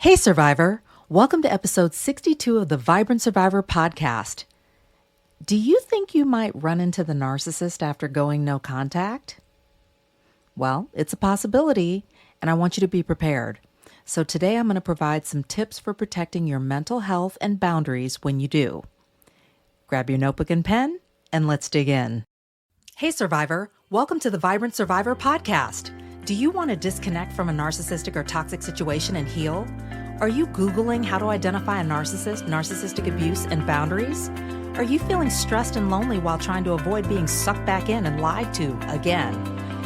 Hey, Survivor. Welcome to episode 62 of the Vibrant Survivor podcast. Do you think you might run into the narcissist after going no contact? Well, it's a possibility, and I want you to be prepared. So today I'm going to provide some tips for protecting your mental health and boundaries when you do. Grab your notebook and pen, and let's dig in. Hey, Survivor. Welcome to the Vibrant Survivor podcast. Do you want to disconnect from a narcissistic or toxic situation and heal? Are you Googling how to identify a narcissist, narcissistic abuse, and boundaries? Are you feeling stressed and lonely while trying to avoid being sucked back in and lied to again?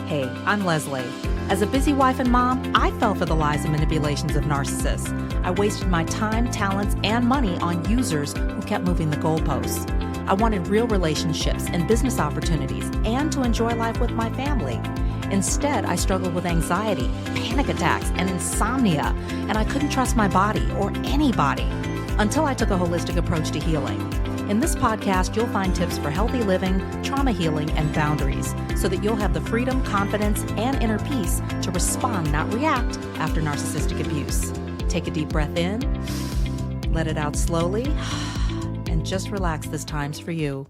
Hey, I'm Lesley. As a busy wife and mom, I fell for the lies and manipulations of narcissists. I wasted my time, talents, and money on users who kept moving the goalposts. I wanted real relationships and business opportunities and to enjoy life with my family. Instead, I struggled with anxiety, panic attacks, and insomnia, and I couldn't trust my body or anybody until I took a holistic approach to healing. In this podcast, you'll find tips for healthy living, trauma healing, and boundaries so that you'll have the freedom, confidence, and inner peace to respond, not react, after narcissistic abuse. Take a deep breath in, let it out slowly, and just relax. This time's for you.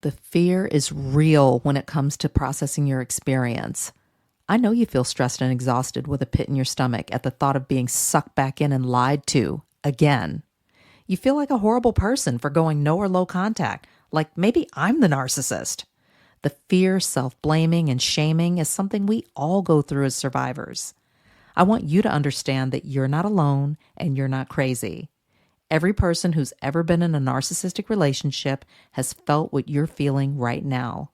The fear is real when it comes to processing your experience. I know you feel stressed and exhausted with a pit in your stomach at the thought of being sucked back in and lied to again. You feel like a horrible person for going no or low contact, like maybe I'm the narcissist. The fear, self-blaming, and shaming is something we all go through as survivors. I want you to understand that you're not alone and you're not crazy. Every person who's ever been in a narcissistic relationship has felt what you're feeling right now.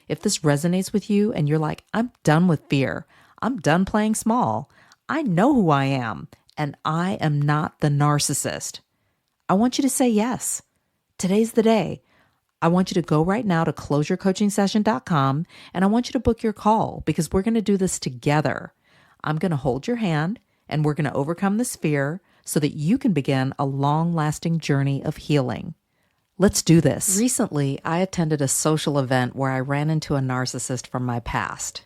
If this resonates with you and you're like, I'm done with fear, I'm done playing small, I know who I am, and I am not the narcissist, I want you to say yes. Today's the day. I want you to go right now to closeyourcoachingsession.com and I want you to book your call because we're going to do this together. I'm going to hold your hand and we're going to overcome this fear so that you can begin a long-lasting journey of healing. Let's do this. Recently, I attended a social event where I ran into a narcissist from my past.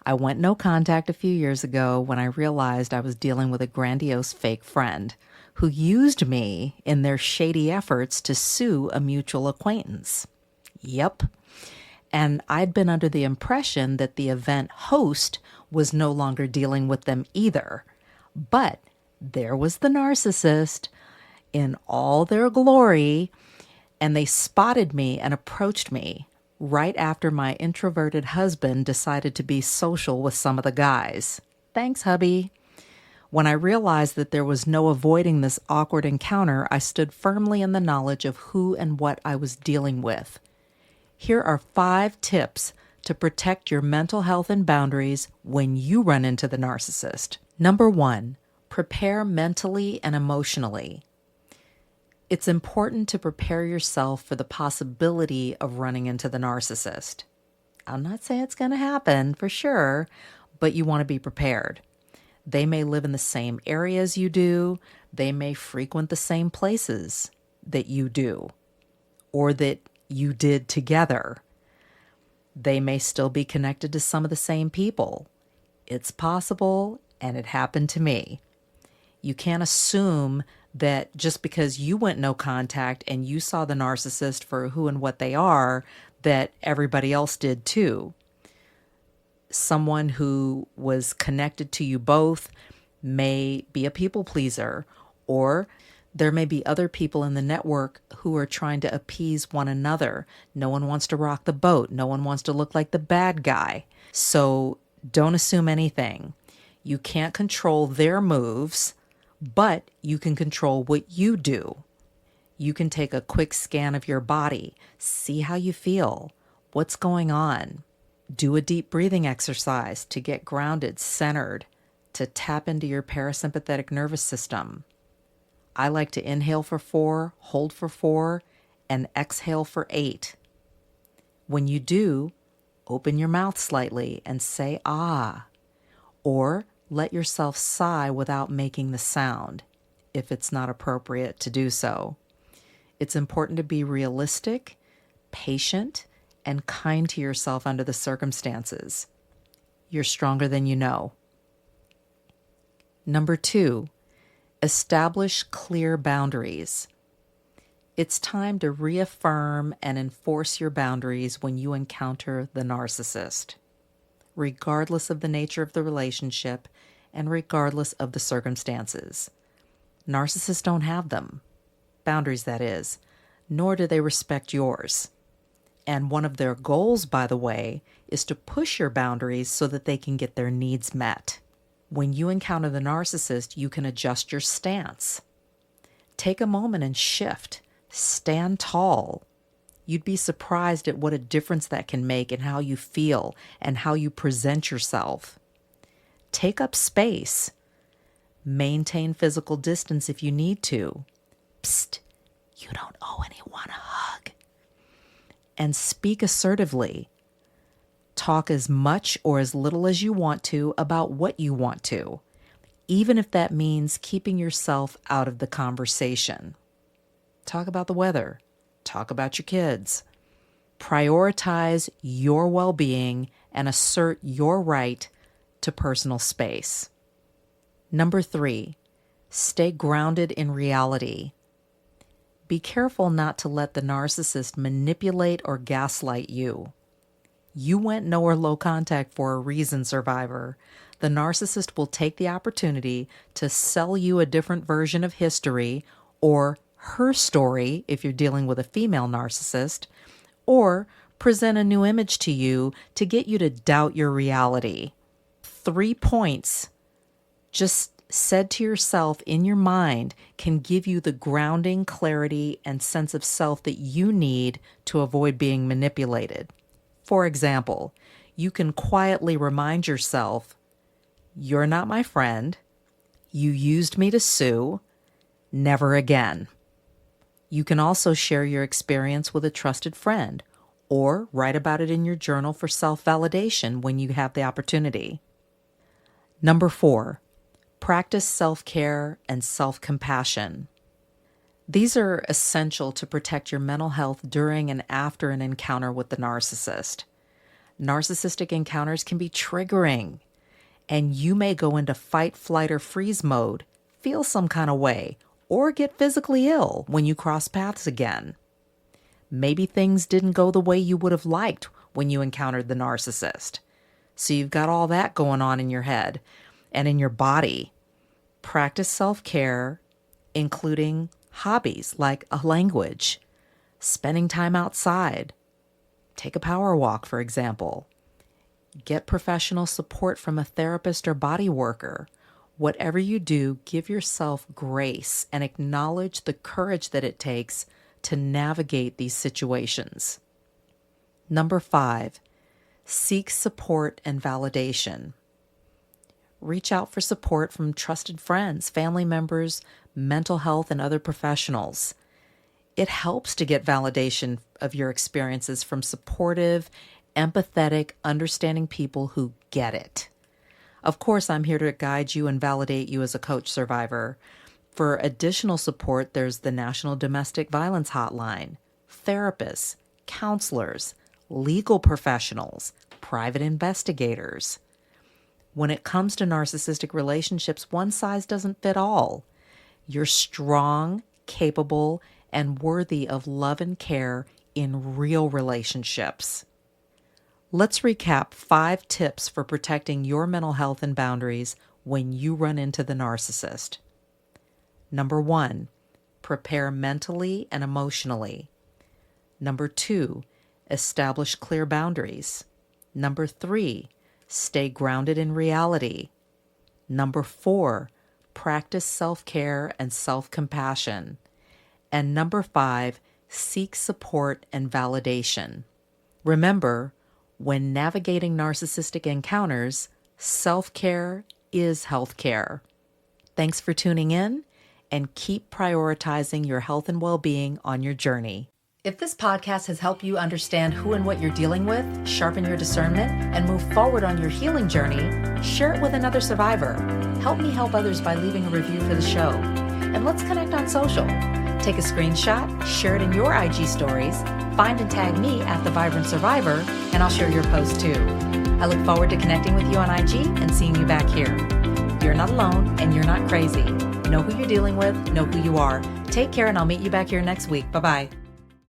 I went no contact a few years ago when I realized I was dealing with a grandiose fake friend who used me in their shady efforts to sue a mutual acquaintance. Yep. And I'd been under the impression that the event host was no longer dealing with them either. But there was the narcissist in all their glory, and they spotted me and approached me right after my introverted husband decided to be social with some of the guys. Thanks, hubby. When I realized that there was no avoiding this awkward encounter, I stood firmly in the knowledge of who and what I was dealing with. Here are 5 tips to protect your mental health and boundaries when you run into the narcissist. Number 1. Prepare mentally and emotionally. It's important to prepare yourself for the possibility of running into the narcissist. I'm not saying it's going to happen for sure, but you want to be prepared. They may live in the same areas you do. They may frequent the same places that you do or that you did together. They may still be connected to some of the same people. It's possible, and it happened to me. You can't assume that just because you went no contact and you saw the narcissist for who and what they are, that everybody else did too. Someone who was connected to you both may be a people pleaser, or there may be other people in the network who are trying to appease one another. No one wants to rock the boat. No one wants to look like the bad guy. So don't assume anything. You can't control their moves, but you can control what you do. You can take a quick scan of your body, see how you feel, what's going on. Do a deep breathing exercise to get grounded, centered, to tap into your parasympathetic nervous system. I like to inhale for 4, hold for 4, and exhale for 8. When you do, open your mouth slightly and say ah, or let yourself sigh without making the sound if it's not appropriate to do so. It's important to be realistic, patient, and kind to yourself under the circumstances. You're stronger than you know. Number 2, Establish clear boundaries. It's time to reaffirm and enforce your boundaries when you encounter the narcissist, regardless of the nature of the relationship and regardless of the circumstances. Narcissists don't have them. Boundaries, that is, nor do they respect yours. And one of their goals, by the way, is to push your boundaries so that they can get their needs met. When you encounter the narcissist, you can adjust your stance. Take a moment and shift. Stand tall. You'd be surprised at what a difference that can make in how you feel and how you present yourself. Take up space. Maintain physical distance if you need to. Psst, you don't owe anyone a hug. And speak assertively. Talk as much or as little as you want to about what you want to, even if that means keeping yourself out of the conversation. Talk about the weather. Talk about your kids. Prioritize your well-being and assert your right to personal space. Number 3, stay grounded in reality. Be careful not to let the narcissist manipulate or gaslight you. You went no or low contact for a reason, survivor. The narcissist will take the opportunity to sell you a different version of history or her story if you're dealing with a female narcissist, or present a new image to you to get you to doubt your reality. 3 points just said to yourself in your mind can give you the grounding, clarity, and sense of self that you need to avoid being manipulated. For example, you can quietly remind yourself, "You're not my friend. You used me to sue. Never again." You can also share your experience with a trusted friend or write about it in your journal for self-validation when you have the opportunity. Number 4, practice self-care and self-compassion. These are essential to protect your mental health during and after an encounter with the narcissist. Narcissistic encounters can be triggering, and you may go into fight, flight, or freeze mode, feel some kind of way, or get physically ill when you cross paths again. Maybe things didn't go the way you would have liked when you encountered the narcissist. So you've got all that going on in your head and in your body. Practice self-care, including hobbies like a language, spending time outside. Take a power walk, for example. Get professional support from a therapist or body worker. Whatever you do, give yourself grace and acknowledge the courage that it takes to navigate these situations. Number 5, seek support and validation. Reach out for support from trusted friends, family members, mental health, and other professionals. It helps to get validation of your experiences from supportive, empathetic, understanding people who get it. Of course, I'm here to guide you and validate you as a coach survivor. For additional support, there's the National Domestic Violence Hotline, therapists, counselors, legal professionals, private investigators. When it comes to narcissistic relationships, one size doesn't fit all. You're strong, capable, and worthy of love and care in real relationships. Let's recap 5 tips for protecting your mental health and boundaries when you run into the narcissist. Number 1, prepare mentally and emotionally. Number 2, establish clear boundaries. Number 3, stay grounded in reality. Number 4, practice self-care and self-compassion. And number 5, seek support and validation. Remember, when navigating narcissistic encounters, self-care is healthcare. Thanks for tuning in, and keep prioritizing your health and well-being on your journey. If this podcast has helped you understand who and what you're dealing with, sharpen your discernment, and move forward on your healing journey, share it with another survivor. Help me help others by leaving a review for the show. And let's connect on social. Take a screenshot, share it in your IG stories, find and tag me at The Vibrant Survivor, and I'll share your post too. I look forward to connecting with you on IG and seeing you back here. You're not alone, and you're not crazy. know who you're dealing with, know who you are. Take care, and I'll meet you back here next week. Bye-bye.